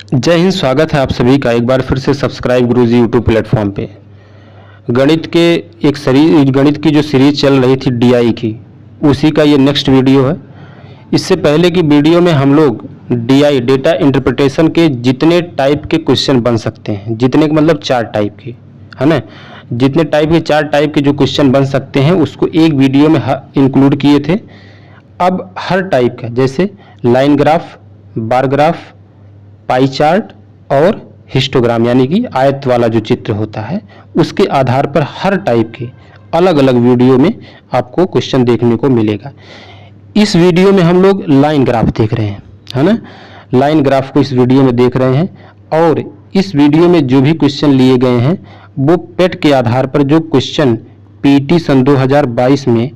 जय हिंद। स्वागत है आप सभी का एक बार फिर से सब्सक्राइब गुरुजी यूट्यूब प्लेटफॉर्म पे। गणित की जो सीरीज चल रही थी डीआई की, उसी का ये नेक्स्ट वीडियो है। इससे पहले की वीडियो में हम लोग डीआई डेटा इंटरप्रिटेशन के जितने टाइप के क्वेश्चन बन सकते हैं, जितने का मतलब 4 टाइप के, है ना, जितने टाइप के 4 टाइप के जो क्वेश्चन बन सकते हैं उसको एक वीडियो में इंक्लूड किए थे। अब हर टाइप का, जैसे line graph, bar graph, pie chart और हिस्टोग्राम यानी कि आयत वाला जो चित्र होता है, उसके आधार पर हर टाइप के अलग अलग वीडियो में आपको क्वेश्चन देखने को मिलेगा। इस वीडियो में हम लोग लाइन ग्राफ देख रहे हैं, है ना, लाइन ग्राफ को इस वीडियो में देख रहे हैं। और इस वीडियो में जो भी क्वेश्चन लिए गए हैं वो पेट के आधार पर जो क्वेश्चन पीटी सन 2022 में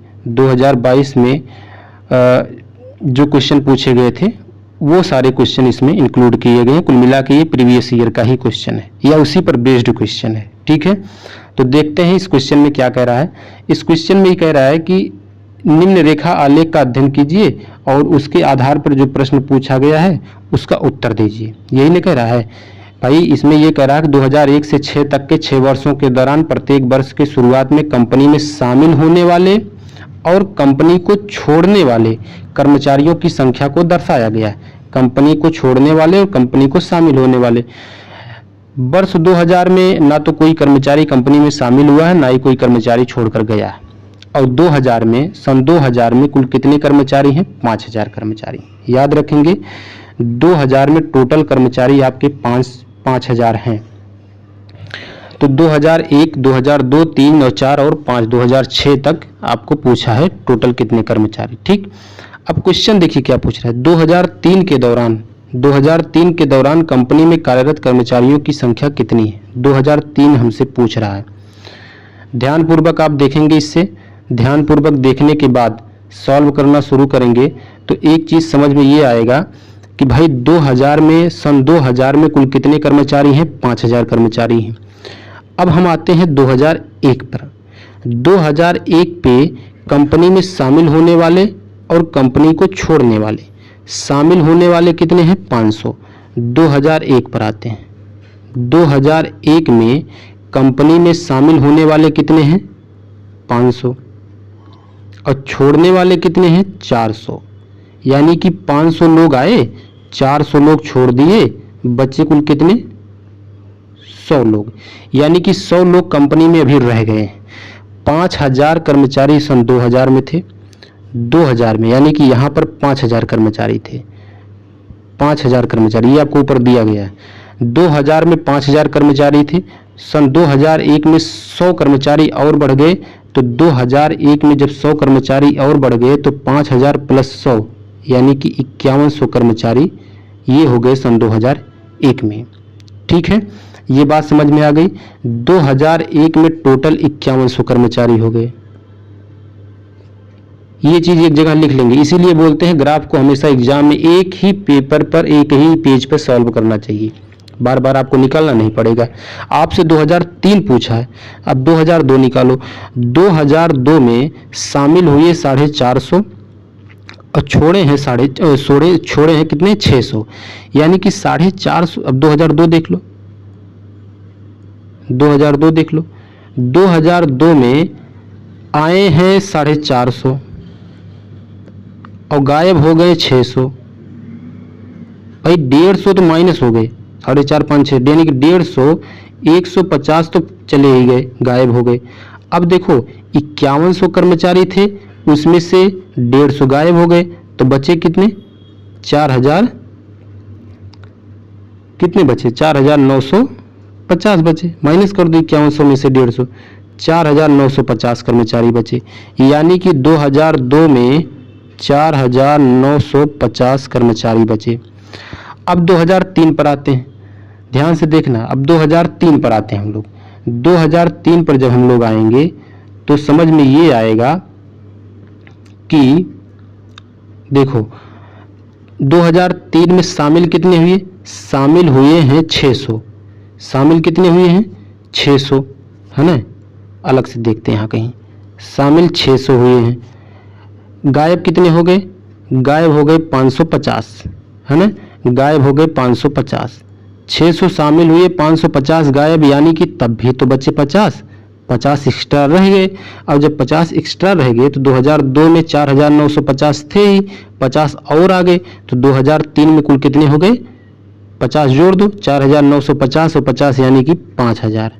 जो क्वेश्चन पूछे गए थे वो सारे क्वेश्चन इसमें इंक्लूड किए गए हैं। कुल मिला के ये प्रीवियस ईयर का ही क्वेश्चन है या उसी पर बेस्ड क्वेश्चन है। ठीक है, तो देखते हैं इस क्वेश्चन में क्या कह रहा है। इस क्वेश्चन में ये कह रहा है कि निम्न रेखा आलेख का अध्ययन कीजिए और उसके आधार पर जो प्रश्न पूछा गया है उसका उत्तर दीजिए। यही नहीं कह रहा है भाई, इसमें ये कह रहा है कि 2001 से 6 तक के 6 वर्षों के दौरान प्रत्येक वर्ष के शुरुआत में कंपनी में शामिल होने वाले और कंपनी को छोड़ने वाले कर्मचारियों की संख्या को दर्शाया गया है। कंपनी को छोड़ने वाले और कंपनी को शामिल होने वाले। वर्ष 2000 में ना तो कोई कर्मचारी कंपनी में शामिल हुआ है, ना ही कोई कर्मचारी छोड़कर गया है। और 2000 में, सन 2000 में कुल कितने कर्मचारी हैं? 5000 कर्मचारी। याद रखेंगे 2000 में टोटल कर्मचारी आपके 5000 हैं। तो 2001, 2002, 3 और 4 और 5, 2006 तक आपको पूछा है टोटल कितने कर्मचारी। ठीक, अब क्वेश्चन देखिए क्या पूछ रहा है। 2003 के दौरान कंपनी में कार्यरत कर्मचारियों की संख्या कितनी है? 2003 हमसे पूछ रहा है। ध्यानपूर्वक आप देखेंगे, इससे ध्यानपूर्वक देखने के बाद सॉल्व करना शुरू करेंगे तो एक चीज समझ में ये आएगा कि भाई 2000 में, सन 2000 में कुल कितने कर्मचारी हैं? 5000 कर्मचारी हैं। अब हम आते हैं 2001 पर। 2001 पे कंपनी में शामिल होने वाले और कंपनी को छोड़ने वाले, शामिल होने वाले कितने हैं? 500। 2001 पर आते हैं। 2001 में कंपनी में शामिल होने वाले कितने हैं? 500 और छोड़ने वाले कितने हैं? 400। यानी कि 500 लोग आए, 400 लोग छोड़ दिए, बच्चे कुल कितने? 100 लोग। यानी कि 100 लोग कंपनी में अभी रह गए हैं। 5000 कर्मचारी सन 2000 में थे। 2000 में यानी कि यहाँ पर 5000 कर्मचारी थे। 5000 कर्मचारी, ये आपको ऊपर दिया गया है। 2000 में 5000 कर्मचारी थे। सन 2001 में 100 कर्मचारी और बढ़ गए। तो 2001 में जब 100 कर्मचारी और बढ़ गए तो 5000 प्लस 100 यानी कि 5100 कर्मचारी ये हो गए सन 2001 में। ठीक है, ये बात समझ में आ गई। 2001 में टोटल 5100 कर्मचारी हो गए। ये चीज एक जगह लिख लेंगे। इसीलिए बोलते हैं ग्राफ को हमेशा एग्जाम में एक ही पेपर पर, एक ही पेज पर सॉल्व करना चाहिए, बार बार आपको निकालना नहीं पड़ेगा। आपसे 2003 पूछा है, अब 2002 निकालो। 2002 में शामिल हुए 450 और छोड़े हैं छोड़े हैं कितने? 600। यानी कि 450। अब 2002 देख लो, 2002 देख लो। 2002 में आए हैं 450 और गायब हो गए 600। भाई 150 तो माइनस हो गए, 4.5, 5, 6 यानी कि 150, 150 तो चले ही गए, गायब हो गए। अब देखो 5100 कर्मचारी थे, उसमें से 150 गायब हो गए, तो बचे कितने? 4000। कितने बचे? 4950 बचे। माइनस कर दो 5100 में से 150, 4950 कर्मचारी बचे। यानी कि 2002 में 4950 कर्मचारी बचे। अब 2003 पर आते हैं, ध्यान से देखना। अब 2003 पर आते हैं हम लोग। 2003 पर जब हम लोग आएंगे तो समझ में ये आएगा कि देखो 2003 में शामिल कितने हुए? शामिल हुए हैं 600। शामिल कितने हुए हैं? 600, है ना। अलग से देखते हैं, यहाँ कहीं शामिल 600 हुए हैं। गायब कितने हो गए? गायब हो गए 550, है ना, गायब हो गए 550। 600 शामिल हुए, 550 गायब, यानी कि तब भी तो बचे 50 एक्स्ट्रा रह गए। अब जब 50 एक्स्ट्रा रह गए तो 2002 में 4950 थे ही, 50 और आ गए, तो 2003 में कुल कितने हो गए? 50 जोड़ दो, 4950 और 50 यानी कि 5000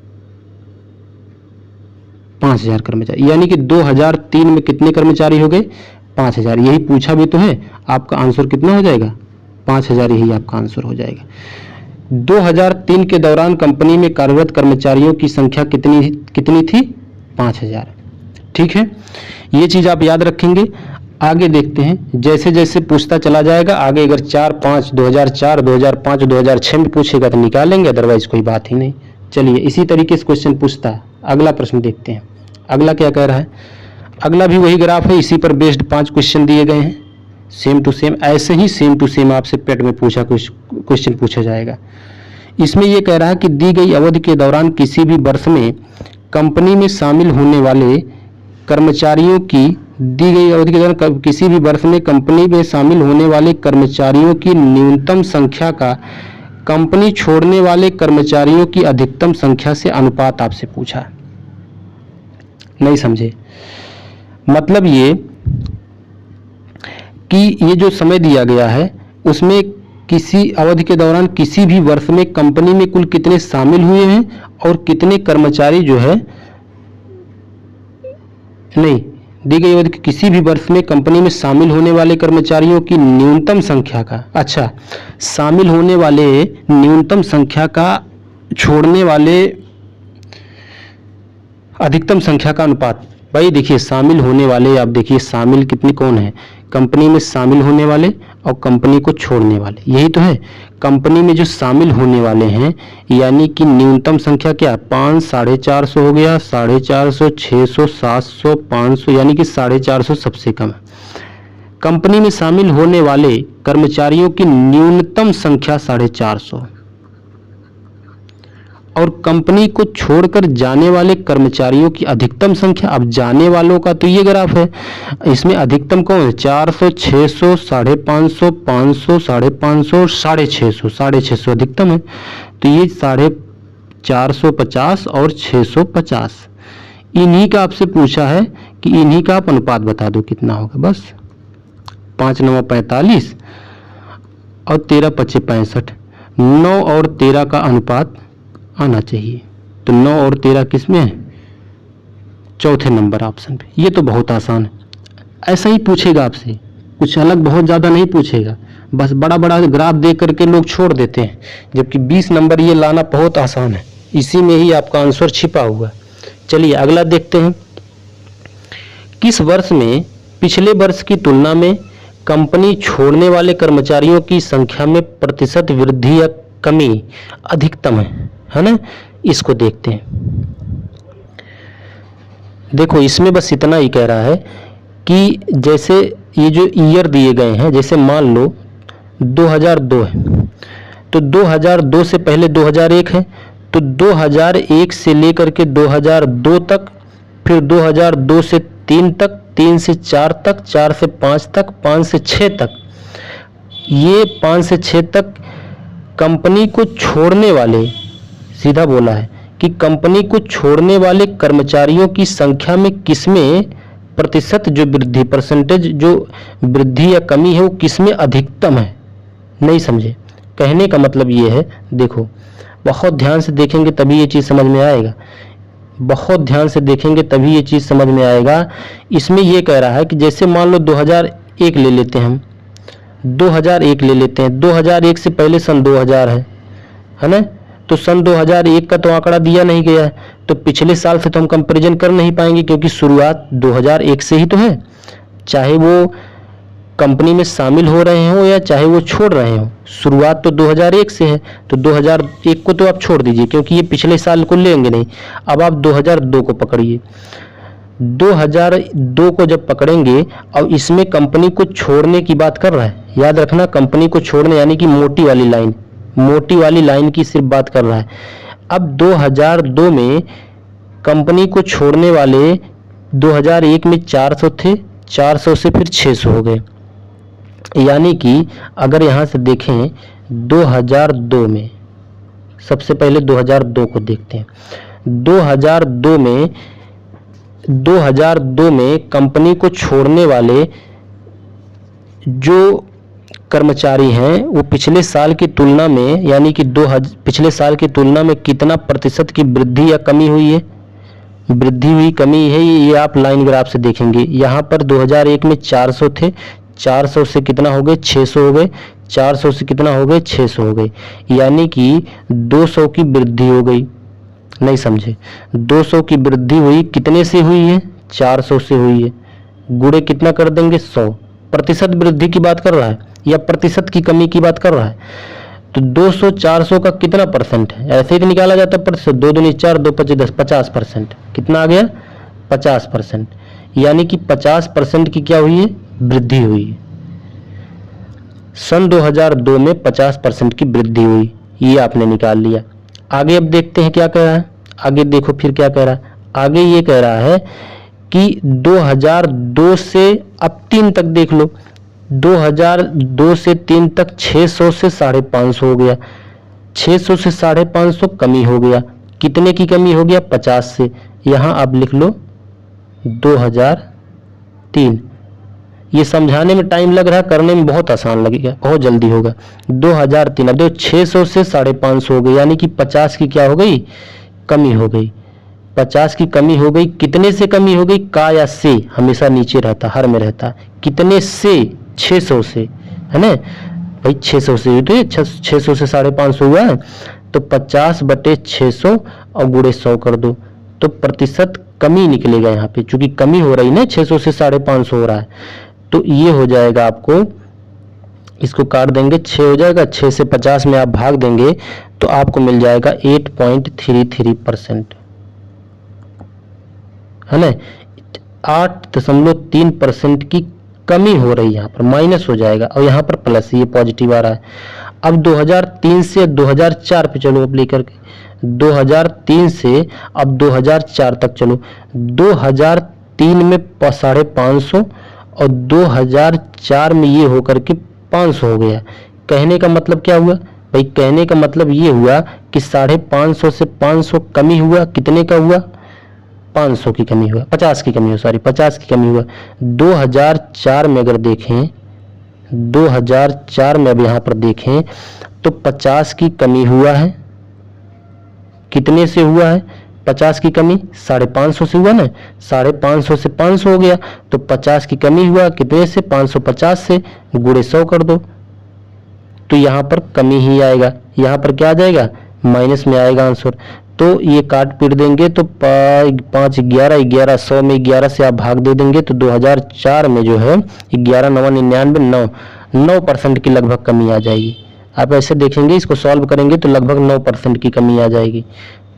कर्मचारी, यानी कि 2003 में कितने कर्मचारी हो गए? 5000। यही पूछा भी तो है, आपका आंसर कितना हो जाएगा? 5000, यही आपका आंसर हो जाएगा। 2003 के दौरान कंपनी में कार्यरत कर्मचारियों की संख्या कितनी थी? 5000। ठीक है, ये चीज आप याद रखेंगे। आगे देखते हैं, जैसे जैसे पूछता चला जाएगा आगे, अगर 4, 5, 2004, 2005, 2006 में पूछेगा तो निकालेंगे, अदरवाइज कोई बात ही नहीं। चलिए, इसी तरीके से क्वेश्चन पूछता है। अगला प्रश्न देखते हैं, अगला क्या कह रहा है। अगला भी वही ग्राफ है, इसी पर बेस्ड 5 क्वेश्चन दिए गए हैं, सेम टू सेम। ऐसे ही सेम टू सेम आपसे पेट में क्वेश्चन पूछा जाएगा। इसमें यह कह रहा है कि दी गई अवधि के दौरान किसी भी वर्ष में कंपनी में शामिल होने वाले कर्मचारियों की, दी गई अवधि के दौरान किसी भी वर्ष में कंपनी में शामिल होने वाले कर्मचारियों की न्यूनतम संख्या का कंपनी छोड़ने वाले कर्मचारियों की अधिकतम संख्या से अनुपात आपसे पूछा। नहीं समझे? मतलब ये कि ये जो समय दिया गया है उसमें किसी अवधि के दौरान किसी भी वर्ष में कंपनी में कुल कितने शामिल हुए हैं और कितने कर्मचारी जो है, नहीं, दी गई अवधि किसी भी वर्ष में कंपनी में शामिल होने वाले कर्मचारियों की न्यूनतम संख्या का, अच्छा, शामिल होने वाले न्यूनतम संख्या का छोड़ने वाले अधिकतम संख्या का अनुपात। भाई देखिए, शामिल होने वाले, आप देखिए शामिल कितने कौन है? कंपनी में शामिल होने वाले और कंपनी को छोड़ने वाले, यही तो है। कंपनी में जो शामिल होने वाले हैं, यानी कि न्यूनतम संख्या क्या? 5, 450 हो गया, 450, 600, 700, 500, यानी कि 450 सबसे कम है। कंपनी में शामिल होने वाले कर्मचारियों की न्यूनतम संख्या 450 और कंपनी को छोड़कर जाने वाले कर्मचारियों की अधिकतम संख्या। अब जाने वालों का तो ये ग्राफ है, इसमें अधिकतम कौन है? 400, 600, 550, 500, 550, 650, 650 अधिकतम है। तो ये 450 और 650, इन्हीं का आपसे पूछा है कि इन्हीं का आप अनुपात बता दो कितना होगा। बस 5 9 45 और 13 5 65, 9 और 13 का अनुपात आना चाहिए। तो 9 और 13 किस में है? चौथे नंबर ऑप्शन पे। ये तो बहुत आसान है, ऐसा ही पूछेगा आपसे, कुछ अलग बहुत ज़्यादा नहीं पूछेगा। बस बड़ा बड़ा ग्राफ देख करके लोग छोड़ देते हैं, जबकि 20 नंबर ये लाना बहुत आसान है, इसी में ही आपका आंसर छिपा हुआ है। चलिए अगला देखते हैं। किस वर्ष में पिछले वर्ष की तुलना में कंपनी छोड़ने वाले कर्मचारियों की संख्या में प्रतिशत वृद्धि या कमी अधिकतम है ना? इसको देखते हैं। देखो, इसमें बस इतना ही कह रहा है कि जैसे ये जो ईयर दिए गए हैं, जैसे मान लो 2002 है, तो 2002 से पहले 2001 है, तो 2001 से लेकर के 2002 तक, फिर 2002 से 3 तक, 3 से 4 तक, 4 से 5 तक, 5 से 6 तक, ये 5 से 6 तक कंपनी को छोड़ने वाले, सीधा बोला है कि कंपनी को छोड़ने वाले कर्मचारियों की संख्या में किसमें प्रतिशत जो वृद्धि, परसेंटेज जो वृद्धि या कमी है, वो किसमें अधिकतम है। नहीं समझे? कहने का मतलब ये है, देखो बहुत ध्यान से देखेंगे तभी ये चीज़ समझ में आएगा, बहुत ध्यान से देखेंगे तभी ये चीज़ समझ में आएगा। इसमें ये कह रहा है कि जैसे मान लो 2001 ले लेते हैं हम, 2001 ले लेते हैं, 2001 से पहले सन 2000 है ना? तो सन 2001 का तो आंकड़ा दिया नहीं गया है, तो पिछले साल से तो हम कंपैरिजन कर नहीं पाएंगे, क्योंकि शुरुआत 2001 से ही तो है, चाहे वो कंपनी में शामिल हो रहे हो या चाहे वो छोड़ रहे हो, शुरुआत तो 2001 से है। तो 2001 को तो आप छोड़ दीजिए, क्योंकि ये पिछले साल को लेंगे नहीं। अब आप 2002 को पकड़िए, 2002 को जब पकड़ेंगे और इसमें कंपनी को छोड़ने की बात कर रहा है, याद रखना, कंपनी को छोड़ने यानी कि मोटी वाली लाइन की सिर्फ बात कर रहा है। अब 2002 में कंपनी को छोड़ने वाले 2001 में 400 थे, 400 से फिर 600 हो गए, यानी कि अगर यहाँ से देखें 2002 में सबसे पहले 2002 को देखते हैं। 2002 में कंपनी को छोड़ने वाले जो कर्मचारी हैं वो पिछले साल की तुलना में, यानी कि पिछले साल की तुलना में कितना प्रतिशत की वृद्धि या कमी हुई है, वृद्धि हुई कमी है, ये आप लाइन ग्राफ से देखेंगे। यहाँ पर 2001 में 400 थे, 400 से कितना हो गए, 600 हो गए, 400 से कितना हो गए, 600 हो गए, यानी कि 200 की वृद्धि हो गई। नहीं समझे, 200 की वृद्धि हुई, कितने से हुई है, 400 से हुई है, गुणे कितना कर देंगे, 100। प्रतिशत वृद्धि की बात कर रहा है या प्रतिशत की कमी की बात कर रहा है? तो 200 400 का कितना परसेंट है, ऐसे ही तो निकाला जाता है प्रतिशत। 2 दूनी 4, 2 पच्चीस 10, 50%। कितना आ गया, 50%, यानी कि 50% की क्या हुई है, वृद्धि हुई है। सन 2002 में 50% की वृद्धि हुई, ये आपने निकाल लिया। आगे अब देखते हैं क्या कह रहा है, आगे देखो फिर क्या कह रहा है। आगे ये कह रहा है कि 2002 से अब 3 तक देख लो, 2002 से 3 तक 600 से 550 हो गया, 600 से 550 कमी हो गया, कितने की कमी हो गया, 50 से। यहाँ आप लिख लो 2003। ये समझाने में टाइम लग रहा है, करने में बहुत आसान लगेगा, बहुत जल्दी होगा। 2003, अब देखो 600 से 550 हो गई, यानी कि 50 की क्या हो गई, कमी हो गई। 50 की कमी हो गई, कितने से कमी हो गई, का या से, हमेशा नीचे रहता, हर में रहता, कितने से, 600 से, है ना भाई, 600 से, तो 600 से 550 हुआ है, तो 50/600 और गुणे 100 कर दो, तो प्रतिशत कमी निकलेगा यहाँ पे, चूंकि कमी हो रही ना, 600 से 550 हो रहा है, तो ये हो जाएगा आपको, इसको काट देंगे, 6 हो जाएगा, 6 से 50 में आप भाग देंगे तो आपको मिल जाएगा 8.33%, है ना। 8.3% की कमी हो रही है, यहाँ पर माइनस हो जाएगा और यहाँ पर प्लस, ये पॉजिटिव आ रहा है। अब 2003 से 2004 पे चलो, अब लेकर के 2003 से अब 2004 तक चलो। 2003 में 550 और 2004 में ये होकर के 500 हो गया। कहने का मतलब क्या हुआ भाई, कहने का मतलब ये हुआ कि 550 से 500 कमी हुआ, कितने का हुआ, 500 की कमी हुआ, 50 की कमी हुआ, सॉरी 50 की कमी हुआ। 2004 में अगर देखें, 2004 में अब यहाँ पर देखें तो 50 की कमी हुआ है, कितने से हुआ है, 50 की कमी 550 से हुआ ना, 550 से 500 हो गया, तो 50 की कमी हुआ, कितने से, 550 से, गुणे 100 कर दो, तो यहाँ पर कमी ही आएगा, यहाँ पर क्या आ जाएगा, माइनस में आएगा आंसर। तो ये काट पीट देंगे तो 5 11 11, 100 में 11 से आप भाग दे देंगे तो 2004 में जो है 11 9 99 9% की लगभग कमी आ जाएगी। आप ऐसे देखेंगे, इसको सॉल्व करेंगे तो लगभग 9% की कमी आ जाएगी।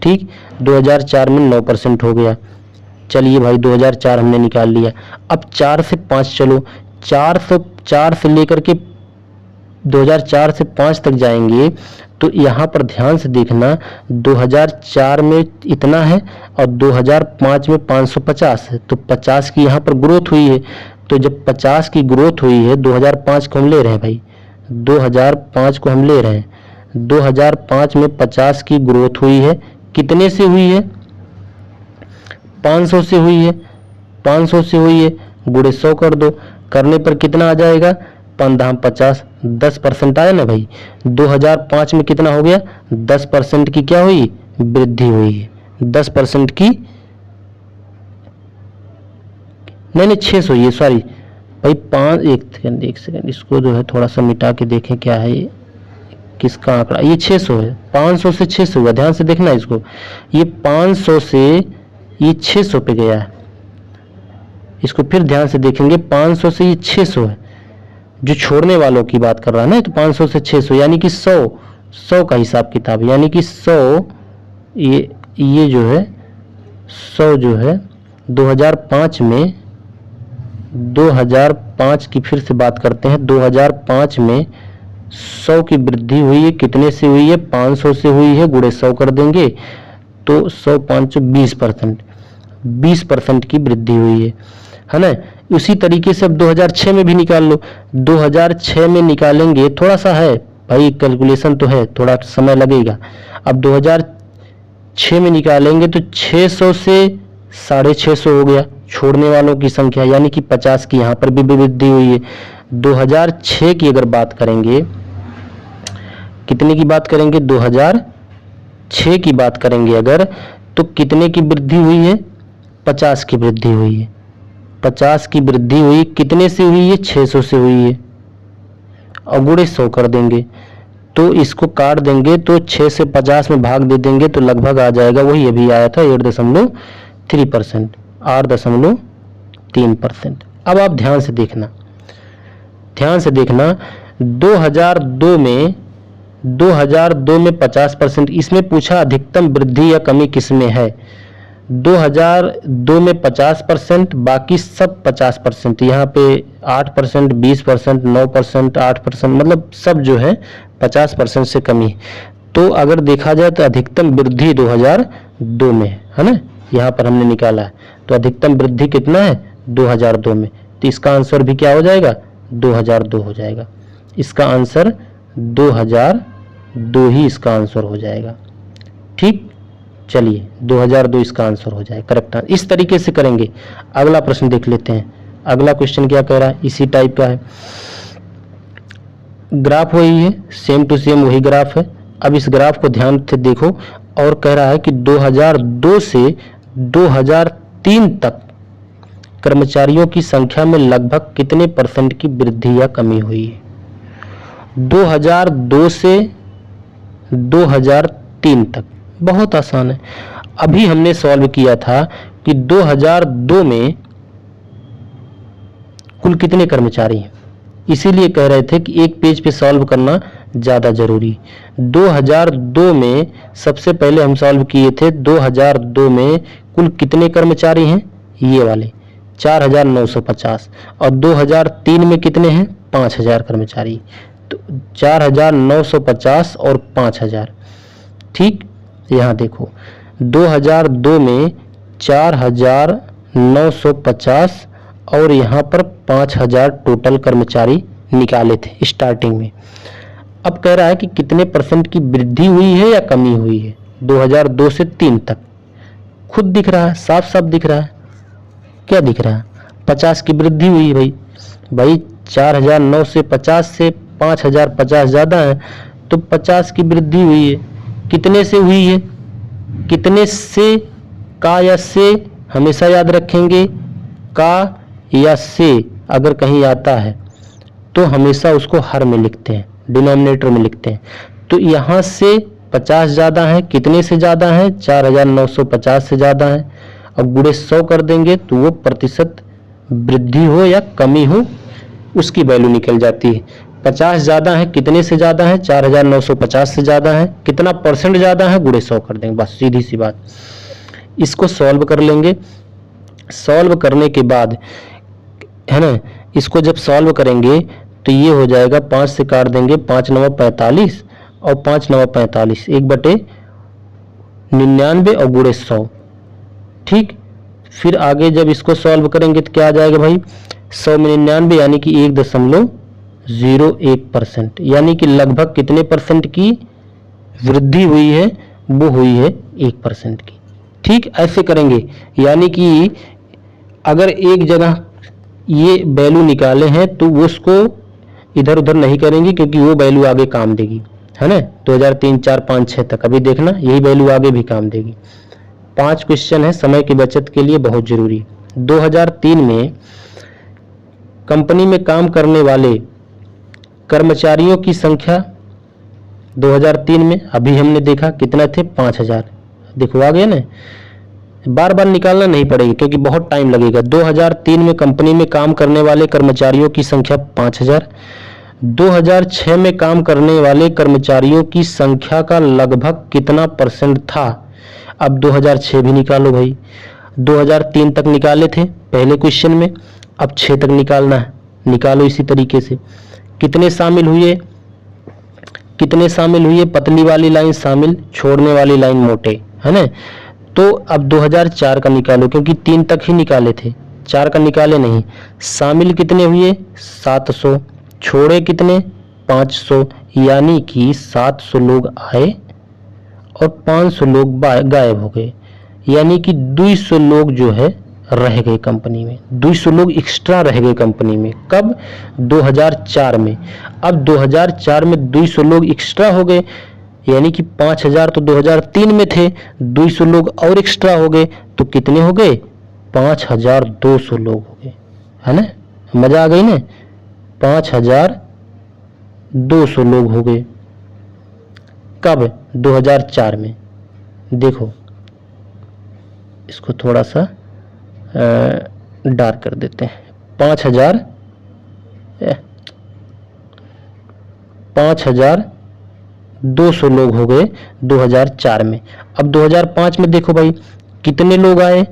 ठीक, 2004 में 9% हो गया। चलिए भाई 2004 हमने निकाल लिया। अब 4 से 5 चलो, 4 से लेकर के 2004 से 5 तक जाएंगे तो यहाँ पर ध्यान से देखना, 2004 में इतना है और 2005 में 550 है, तो 50 की यहाँ पर ग्रोथ हुई है। तो जब 50 की ग्रोथ हुई है, 2005 को हम ले रहे हैं भाई, 2005 को हम ले रहे हैं, 2005 में 50 की ग्रोथ हुई है, कितने से हुई है, 500 से हुई है, 500 से हुई है, गुणे 100 कर दो, करने पर कितना आ जाएगा, 5 10% आया ना भाई। 2005 में कितना हो गया, 10% की क्या हुई, वृद्धि हुई है, 10% की, नहीं 600, ये सॉरी भाई, 1 सेकंड इसको जो है थोड़ा सा मिटा के देखें क्या है ये, किसका आंकड़ा, ये 600 है, 500 से 600 हुआ, ध्यान से देखना इसको, ये 500 से ये 600 पे गया है, इसको फिर ध्यान से देखेंगे, 500 से ये 600 है, जो छोड़ने वालों की बात कर रहा है ना, तो 500 से 600 यानी कि 100 का हिसाब किताब, यानी कि 100, ये जो है 100 जो है 2005 की फिर से बात करते हैं। 2005 में 100 की वृद्धि हुई है, कितने से हुई है, 500 से हुई है, गुणे 100 कर देंगे तो 100 5 20%, 20% की वृद्धि हुई है ना। उसी तरीके से अब 2006 में भी निकाल लो, 2006 में निकालेंगे, थोड़ा सा है भाई कैलकुलेशन तो है, थोड़ा समय लगेगा। अब 2006 में निकालेंगे तो 600 से 650 हो गया छोड़ने वालों की संख्या, यानी कि 50 की यहाँ पर भी वृद्धि हुई है। 2006 की अगर बात करेंगे, कितने की बात करेंगे, 2006 की बात करेंगे अगर, तो कितने की वृद्धि हुई है, 50 की वृद्धि हुई है। 50 की वृद्धि हुई, कितने से हुई है, 600 से हुई है। और गुणे 100 कर देंगे, तो इसको काट देंगे तो 6 से 50 में भाग दे देंगे तो लगभग आ जाएगा, वही अभी आया था 8.3%, 8.3%। अब आप ध्यान से देखना 2002 में 50%, इसमें पूछा अधिकतम वृद्धि या कमी किसमें है। 2002 में 50%, बाकी सब 50%, यहाँ पे 8%, 20%, 9%, 8%, मतलब सब जो है 50% से कमी। तो अगर देखा जाए तो अधिकतम वृद्धि 2002 में है ना, यहाँ पर हमने निकाला है। तो अधिकतम वृद्धि कितना है, 2002 में। तो इसका आंसर भी क्या हो जाएगा, 2002 हो जाएगा। इसका आंसर 2002 ही इसका आंसर हो जाएगा। ठीक, चलिए 2002 इसका आंसर हो जाए करेक्ट। इस तरीके से करेंगे। अगला प्रश्न देख लेते हैं। अगला क्वेश्चन क्या कह रहा है, इसी टाइप का है। ग्राफ वही है, सेम टू सेम वही ग्राफ है। अब इस ग्राफ को ध्यान से देखो और कह रहा है कि 2002 से 2003 तक कर्मचारियों की संख्या में लगभग कितने % की वृद्धि या कमी हुई है। 2002 से 2003 तक बहुत आसान है। अभी हमने सॉल्व किया था कि 2002 में कुल कितने कर्मचारी हैं, इसीलिए कह रहे थे कि एक पेज पे सॉल्व करना ज़्यादा जरूरी। 2002 में सबसे पहले हम सॉल्व किए थे, 2002 में कुल कितने कर्मचारी हैं, ये वाले 4950, और 2003 में कितने हैं, 5000 कर्मचारी। तो 4950 और 5000। ठीक, यहाँ देखो 2002 में 4950 और यहाँ पर 5000 टोटल कर्मचारी निकाले थे स्टार्टिंग में। अब कह रहा है कि कितने % की वृद्धि हुई है या कमी हुई है 2002 से 3 तक। खुद दिख रहा है, साफ साफ दिख रहा है। क्या दिख रहा है, 50 की वृद्धि हुई है। भाई 4009 से 50 से 5050 ज़्यादा है, तो 50 की वृद्धि हुई है। कितने से हुई है, कितने से, का या से हमेशा याद रखेंगे। का या से अगर कहीं आता है तो हमेशा उसको हर में लिखते हैं, डिनोमिनेटर में लिखते हैं। तो यहाँ से 50 ज़्यादा है, कितने से ज़्यादा है, 4950 से ज़्यादा है। अब गुणे 100 कर देंगे तो वो प्रतिशत वृद्धि हो या कमी हो उसकी वैल्यू निकल जाती है। 50 ज़्यादा है, कितने से ज़्यादा है, 4950 से ज़्यादा है। कितना % ज़्यादा है, गुणे 100 कर देंगे, बस सीधी सी बात। इसको सॉल्व कर लेंगे। सॉल्व करने के बाद है ना, इसको जब सॉल्व करेंगे तो ये हो जाएगा, 5 से काट देंगे, 5 9 45 और 5 9 45, 1/99 और गुणे 100। ठीक, फिर आगे जब इसको सॉल्व करेंगे तो क्या आ जाएगा भाई, 100 में 99 यानी कि 1.01%, यानी कि लगभग कितने % की वृद्धि हुई है, वो हुई है 1% की। ठीक, ऐसे करेंगे। यानी कि अगर एक जगह ये वैल्यू निकाले हैं तो उसको इधर उधर नहीं करेंगे, क्योंकि वो वैल्यू आगे काम देगी, है ना। 2003 4 5 6 तक अभी देखना, यही वैल्यू आगे भी काम देगी। 5 क्वेश्चन है, समय की बचत के लिए बहुत जरूरी। 2003 में कंपनी में काम करने वाले कर्मचारियों की संख्या 2003 में अभी हमने देखा कितना थे, 5000। देखो आ गया ना, बार बार निकालना नहीं पड़ेगा क्योंकि बहुत टाइम लगेगा। 2003 में कंपनी में काम करने वाले कर्मचारियों की संख्या 5000। 2006 में काम करने वाले कर्मचारियों की संख्या का लगभग कितना % था। अब 2006 भी निकालो भाई, 2003 तक निकाले थे पहले क्वेश्चन में, अब 6 तक निकालना है, निकालो इसी तरीके से। कितने शामिल हुए, कितने शामिल हुए, पतली वाली लाइन शामिल, छोड़ने वाली लाइन मोटे, है ना। तो अब 2004 का निकालो, क्योंकि 3 तक ही निकाले थे, 4 का निकाले नहीं। शामिल कितने हुए, 700, छोड़े कितने, 500, यानी कि 700 लोग आए और 500 लोग गायब हो गए, यानी कि 200 लोग जो है रह गए कंपनी में, 200 लोग एक्स्ट्रा रह गए कंपनी में। कब? 2004 में। अब 2004 में 200 लोग एक्स्ट्रा हो गए, यानी कि 5000 तो 2003 में थे, 200 लोग और एक्स्ट्रा हो गए तो कितने हो गए? 5200 लोग हो गए, है ना? मजा आ गई ना? 5200 लोग हो गए। कब? 2004 में। देखो इसको थोड़ा सा डार्क कर देते हैं। 5200 लोग हो गए 2004 में। अब 2005 में देखो भाई कितने लोग आए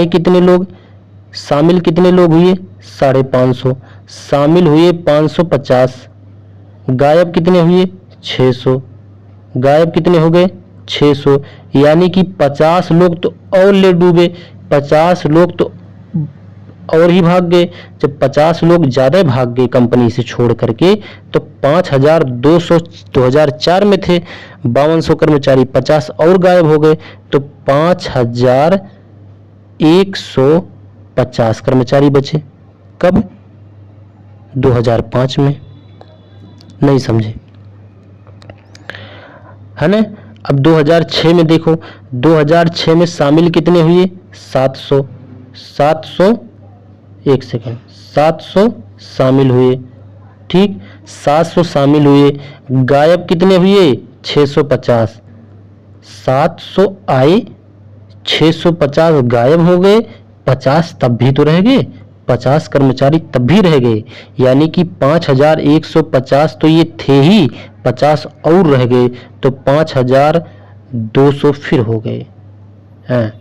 कितने लोग, शामिल कितने लोग हुए? 550, शामिल हुए 550, गायब कितने हुए? 600, गायब कितने हो गए? 600, यानी कि 50 लोग तो और ले डूबे, 50 लोग तो और ही भाग गए। जब 50 लोग ज़्यादा भाग गए कंपनी से छोड़ करके तो 5200 2004 में थे, 5200 कर्मचारी, 50 और गायब हो गए तो 5150 कर्मचारी बचे। कब? 2005 में। नहीं समझे, है ना? अब 2006 में देखो, 2006 में शामिल कितने हुए? 700, 1 सेकेंड, 700 शामिल हुए, ठीक, 700 शामिल हुए, गायब कितने हुए? 650, 700 आए, 650 गायब हो गए, 50 तब भी तो रह गए, 50 कर्मचारी तब भी रह गए, यानी कि 5150 तो ये थे ही, 50 और रह गए तो 5200 फिर हो गए हैं।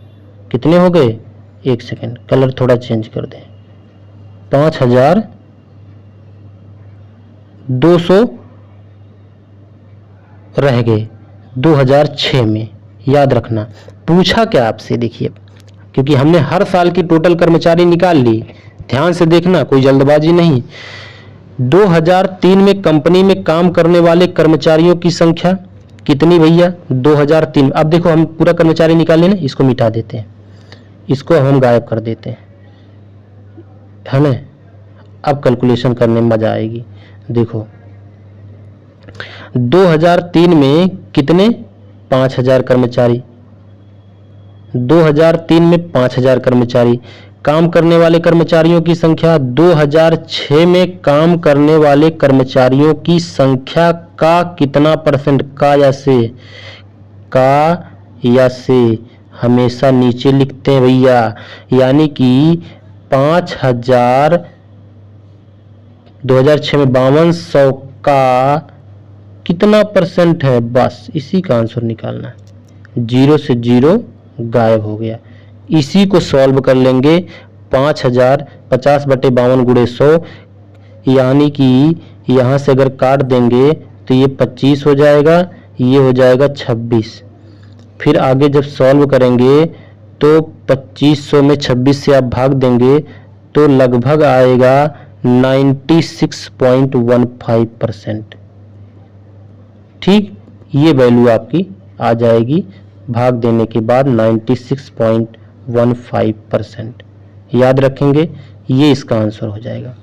कितने हो गए? 1 सेकेंड, कलर थोड़ा चेंज कर दें। 5200 रह गए 2006 में। याद रखना, पूछा क्या आपसे, देखिए, क्योंकि हमने हर साल की टोटल कर्मचारी निकाल ली, ध्यान से देखना, कोई जल्दबाजी नहीं। 2003 में कंपनी में काम करने वाले कर्मचारियों की संख्या कितनी भैया? 2003। अब देखो हम पूरा कर्मचारी निकाले ना, इसको मिटा देते हैं, इसको हम गायब कर देते हैं, है ना? अब कैलकुलेशन करने में मजा आएगी। देखो 2003 में कितने? 5000 कर्मचारी, 2003 में 5000 कर्मचारी। काम करने वाले कर्मचारियों की संख्या 2006 में काम करने वाले कर्मचारियों की संख्या का कितना परसेंट? का या से हमेशा नीचे लिखते हैं भैया, यानी कि 5000 2006 में 5200 का कितना परसेंट है, बस इसी का आंसर निकालना है। 0 से 0 गायब हो गया, इसी को सॉल्व कर लेंगे। 5000 50/52 × 100, यानी कि यहाँ से अगर काट देंगे तो ये 25 हो जाएगा, ये हो जाएगा 26। फिर आगे जब सॉल्व करेंगे तो 2500 में 26 से आप भाग देंगे तो लगभग आएगा 96.15%। ठीक, ये वैल्यू आपकी आ जाएगी भाग देने के बाद 96.15%। याद रखेंगे, ये इसका आंसर हो जाएगा।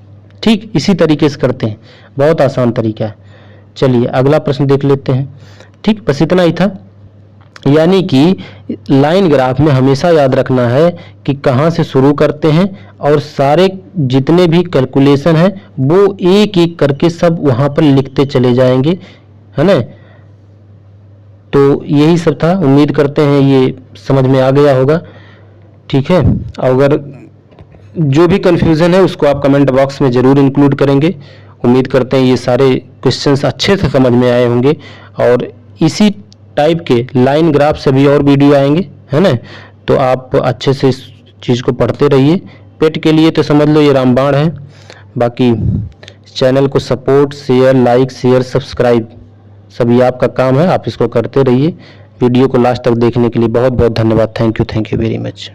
ठीक, इसी तरीके से करते हैं, बहुत आसान तरीका है। चलिए अगला प्रश्न देख लेते हैं। ठीक, बस इतना ही था। यानी कि लाइन ग्राफ में हमेशा याद रखना है कि कहाँ से शुरू करते हैं और सारे जितने भी कैलकुलेशन हैं वो एक एक करके सब वहाँ पर लिखते चले जाएंगे, है ना? तो यही सब था, उम्मीद करते हैं ये समझ में आ गया होगा। ठीक है, अगर जो भी कन्फ्यूज़न है उसको आप कमेंट बॉक्स में ज़रूर इंक्लूड करेंगे। उम्मीद करते हैं ये सारे क्वेश्चंस अच्छे से समझ में आए होंगे और इसी टाइप के लाइन ग्राफ से भी और वीडियो आएंगे, है ना? तो आप अच्छे से इस चीज़ को पढ़ते रहिए। पेट के लिए तो समझ लो ये रामबाण है। बाकी चैनल को support, share, like, share, subscribe सभी आपका काम है, आप इसको करते रहिए। वीडियो को लास्ट तक देखने के लिए बहुत बहुत धन्यवाद। Thank you very much.